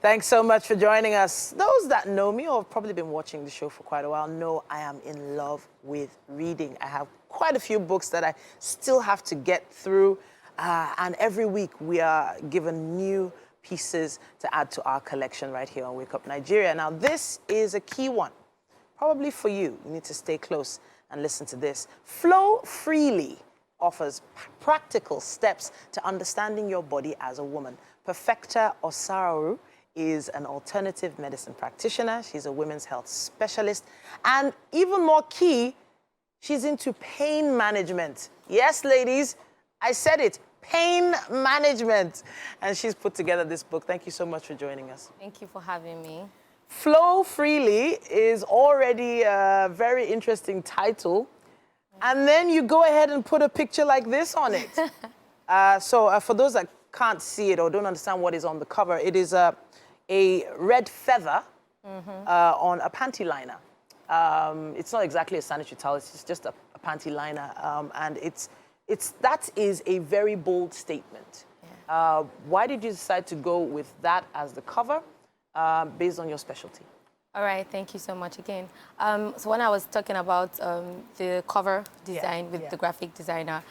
Thanks so much for joining us. Those that know me or have probably been watching the show for quite a while know I am in love with reading. I have quite a few books that I still have to get through. And every week we are given new pieces to add to our collection right here on Wake Up Nigeria. Now, this is a key one, probably for you. You need to stay close and listen to this. Flow Freely offers practical steps to understanding your body as a woman. Perfecta Osawaru is an alternative medicine practitioner. She's a women's health specialist. And even more key, she's into pain management. Yes, ladies, I said it, pain management. And she's put together this book. Thank you so much for joining us. Thank you for having me. Flow Freely is already a very interesting title. And then you go ahead and put a picture like this on it. For those that can't see it or don't understand what is on the cover, it is a red feather on a panty liner. It's not exactly a sanitary towel, it's just a panty liner. And that is a very bold statement. Yeah. Why did you decide to go with that as the cover based on your specialty? All right, thank you so much again. So when I was talking about the cover design with the graphic designer,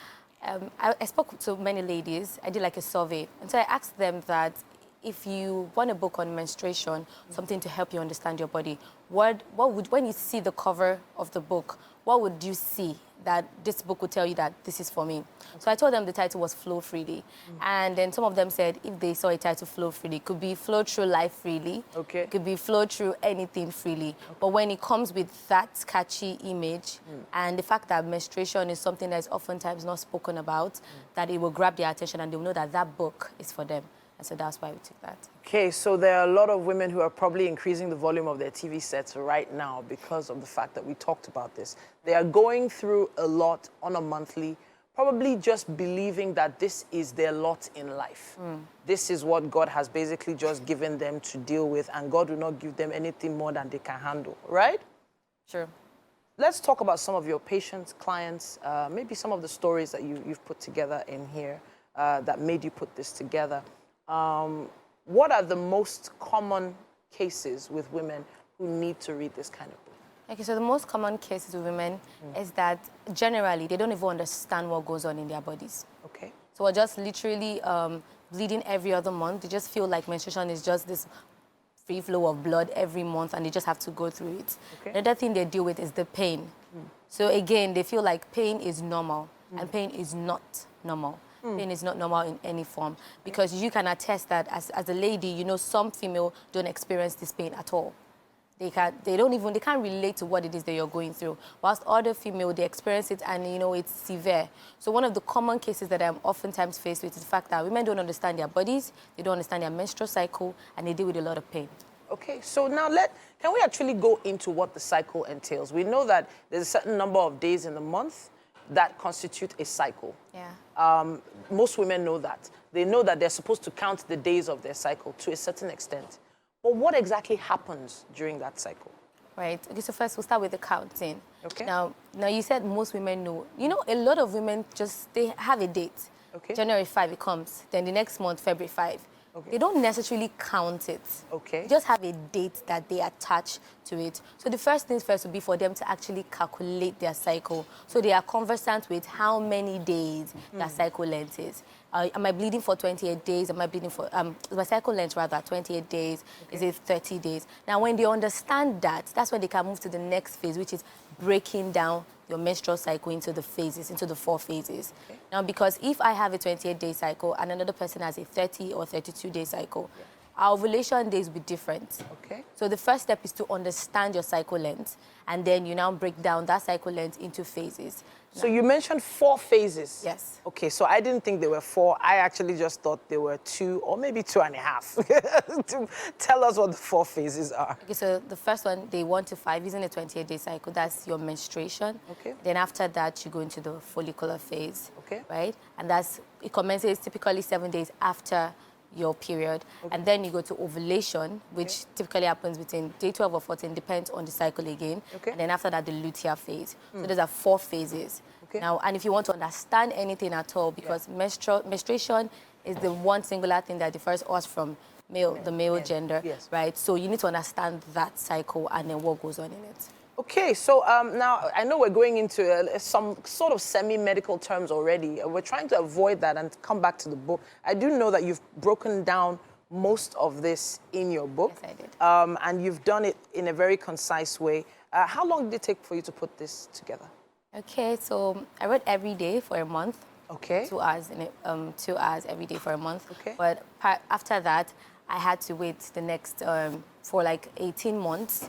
I spoke to many ladies. I did like a survey. And so I asked them that if you want a book on menstruation, something to help you understand your body, what would, when you see the cover of the book, what would you see that this book would tell you that this is for me? So I told them the title was Flow Freely. And then some of them said if they saw a title Flow Freely, it could be flow through life freely. Okay. It could be flow through anything freely. Okay. But when it comes with that catchy image and the fact that menstruation is something that is oftentimes not spoken about, that it will grab their attention and they will know that that book is for them. And so that's why we took that. Okay, so there are a lot of women who are probably increasing the volume of their TV sets right now because of the fact that we talked about this. They are going through a lot on a monthly, probably just believing that this is their lot in life. This is what God has basically just given them to deal with, and God will not give them anything more than they can handle, right? Sure. Let's talk about some of your patients, clients, maybe some of the stories that you've put together in here that made you put this together. What are the most common cases with women who need to read this kind of book? Okay, so the most common cases with women is that generally they don't even understand what goes on in their bodies. Okay. So we're just literally bleeding every other month. They just feel like menstruation is just this free flow of blood every month and they just have to go through it. Okay. Another thing they deal with is the pain. So again, they feel like pain is normal and pain is not normal. Pain is not normal in any form because you can attest that as a lady, you know, some female don't experience this pain at all. They can't relate to what it is that you're going through. Whilst other female, they experience it and, you know, it's severe. So one of the common cases that I'm oftentimes faced with is the fact that women don't understand their bodies, they don't understand their menstrual cycle, and they deal with a lot of pain. Okay, so now can we actually go into what the cycle entails? We know that there's a certain number of days in the month that constitute a cycle. Yeah. Most women know that. They know that they're supposed to count the days of their cycle to a certain extent. But what exactly happens during that cycle? Right. Okay, so first we'll start with the counting. Okay. Now you said most women know. You know, a lot of women they have a date. Okay. January 5, it comes. Then the next month, February 5. Okay. They don't necessarily count it. Okay. They just have a date that they attach to it. So the first things first would be for them to actually calculate their cycle. So they are conversant with how many days their cycle length is. Am I bleeding for 28 days? Am I bleeding for, my cycle length rather, 28 days? Okay. Is it 30 days? Now, when they understand that, that's when they can move to the next phase, which is breaking down your menstrual cycle into the phases, into the 4 phases. Okay. Now, because if I have a 28-day cycle and another person has a 30 or 32-day cycle, our ovulation days will be different. Okay. So the first step is to understand your cycle length, and then you now break down that cycle length into phases. So you mentioned 4 phases. Yes. Okay, so I didn't think there were 4. I actually just thought there were 2 or maybe 2.5. Tell us what the 4 phases are. Okay, so the first one, day 1 to 5, using a 28-day cycle, that's your menstruation. Okay. Then after that, you go into the follicular phase. Okay. Right? And it commences typically 7 days after your period. Okay. And then you go to ovulation, which typically happens between day 12 or 14, depends on the cycle again. Okay. And then after that, the luteal phase. So those are 4 phases. Okay. Now, and if you want to understand anything at all, because menstruation is the one singular thing that differs us from the male gender, yes. right? So you need to understand that cycle and then what goes on in it. Okay, so now I know we're going into some sort of semi-medical terms already. We're trying to avoid that and come back to the book. I do know that you've broken down most of this in your book. Yes, I did. And you've done it in a very concise way. How long did it take for you to put this together? Okay, so I read every day for a month. Okay. 2 hours in it, 2 hours every day for a month. Okay. But after that, I had to wait the next for like 18 months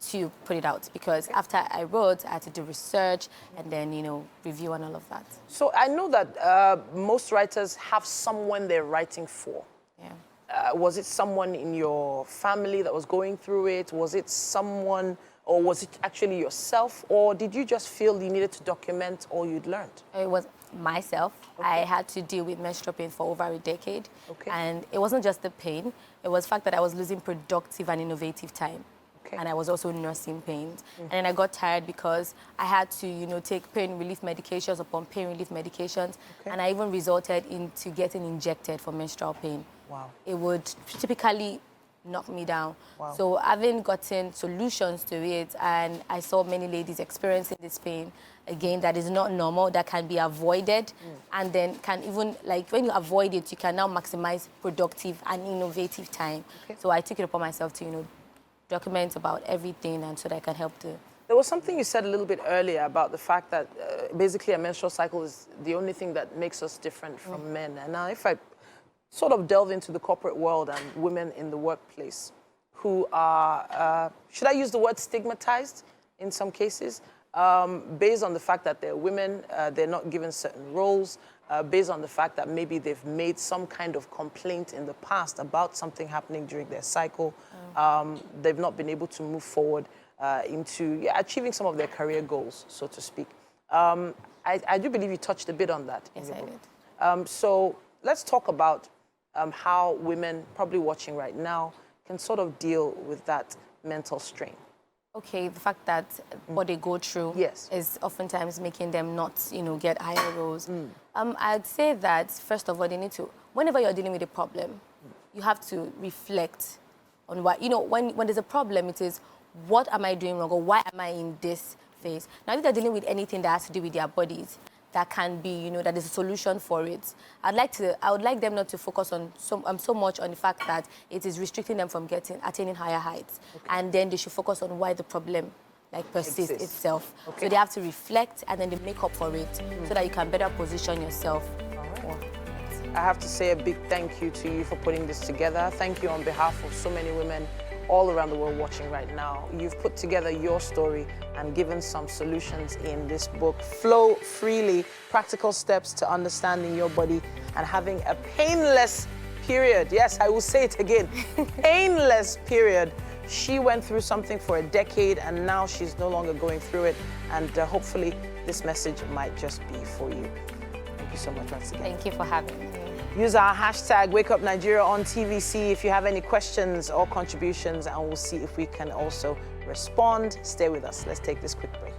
to put it out, because after I wrote, I had to do research and then, you know, review and all of that. So I know that most writers have someone they're writing for. Yeah. Was it someone in your family that was going through it? Was it someone, or was it actually yourself? Or did you just feel you needed to document all you'd learned? It was myself. Okay. I had to deal with menstrual pain for over a decade. Okay. And it wasn't just the pain. It was the fact that I was losing productive and innovative time. Okay. And I was also nursing pains. And then I got tired because I had to, you know, take pain relief medications upon pain relief medications. Okay. And I even resulted into getting injected for menstrual pain. Wow. It would typically knock me down. Wow. So having gotten solutions to it, and I saw many ladies experiencing this pain, again, that is not normal, that can be avoided, and then can even, like, when you avoid it, you can now maximize productive and innovative time. Okay. So I took it upon myself to, you know, document about everything, and so that I can help to... There was something you said a little bit earlier about the fact that basically a menstrual cycle is the only thing that makes us different from men. And now if I sort of delve into the corporate world and women in the workplace who are, should I use the word stigmatized in some cases, based on the fact that they're women, they're not given certain roles, based on the fact that maybe they've made some kind of complaint in the past about something happening during their cycle. They've not been able to move forward into achieving some of their career goals, so to speak. I do believe you touched a bit on that in your book. I did. So let's talk about how women probably watching right now can sort of deal with that mental strain. Okay, the fact that what they go through is oftentimes making them not, you know, get higher roles. I'd say that, first of all, they need to, whenever you're dealing with a problem, you have to reflect on what, you know, when there's a problem, it is, what am I doing wrong, or why am I in this phase? Now, if they're dealing with anything that has to do with their bodies, that can be, you know, that is a solution for it. I would like them not to focus on so much on the fact that it is restricting them from attaining higher heights. Okay. And then they should focus on why the problem persists itself. Okay. So they have to reflect and then they make up for it so that you can better position yourself. All right. I have to say a big thank you to you for putting this together. Thank you on behalf of so many women all around the world watching right now. You've put together your story and given some solutions in this book. Flow freely, practical steps to understanding your body and having a painless period. Yes, I will say it again, painless period. She went through something for a decade and now she's no longer going through it. And hopefully this message might just be for you. Thank you so much once again. Thank you for having me. Use our hashtag #WakeUpNigeria on TVC if you have any questions or contributions, and we'll see if we can also respond. Stay with us. Let's take this quick break.